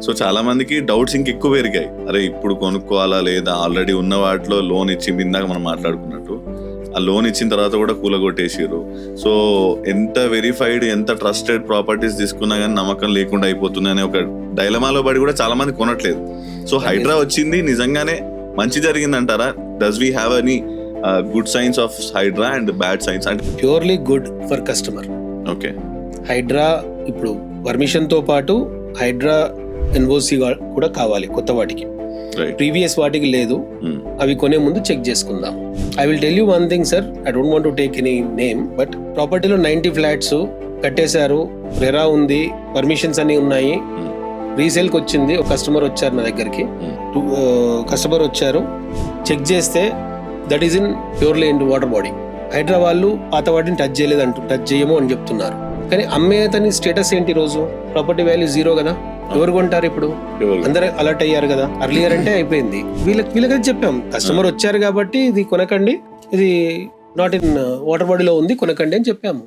So చాలా మందికి doubts ఇంకెక్కువ పెరిగాయి. అరే ఇప్పుడు కొనుక్కోవాలా లేదా, ఆల్రెడీ ఉన్న వాటిలో లోన్ ఇచ్చి ఇందాక మనం మాట్లాడుకున్నట్టు ఆ లోన్ ఇచ్చిన తర్వాత కూడా కూలగొట్టేసారు. సో ఎంత వెరిఫైడ్, ఎంత ట్రస్టెడ్ ప్రాపర్టీస్ తీసుకున్నా కానీ నమ్మకం లేకుండా అయిపోతుంది అనే ఒక డైలమాలో పడి కూడా చాలా మంది కొనట్లేదు. సో హైడ్రా వచ్చింది నిజంగానే మంచి జరిగింది అంటారా? Does we have any good signs of Hydraa and bad signs? అంటే purely good for customer. Okay, Hydraa ఇప్పుడు పర్మిషన్ తో పాటు హైడ్రా ఎన్ఓసి కూడా కావాలి కొత్త వాటికి. ప్రీవియస్ వాటికి లేదు. అవి కొనే ముందు చెక్ చేసుకుందాం. I will tell you one thing sir, I don't want to take any name, but ప్రాపర్టీలో 90 ఫ్లాట్స్ కట్టేశారు, రెరా ఉంది, పర్మిషన్స్ అన్ని ఉన్నాయి, రీసేల్కి వచ్చింది. ఒక కస్టమర్ వచ్చారు నా దగ్గరికి, కస్టమర్ వచ్చారు, చెక్ చేస్తే that is in purely in water body. హైడ్రా వాళ్ళు పాత వాటిని టచ్ చేయలేదు టచ్ చేయము అని చెప్తున్నారు. కానీ అమ్మే అతని స్టేటస్ ఏంటి? రోజు ప్రాపర్టీ వాల్యూ 0 కదా. ఎవరు కొంటారు ఇప్పుడు? అందరూ అలర్ట్ అయ్యారు కదా. అర్లియర్ అంటే అయిపోయింది. వీళ్ళకి చెప్పాం, కస్టమర్ వచ్చారు కాబట్టి ఇది కొనకండి, ఇది నాట్ ఇన్ వాటర్ బాడీలో ఉంది, కొనకండి అని చెప్పాము.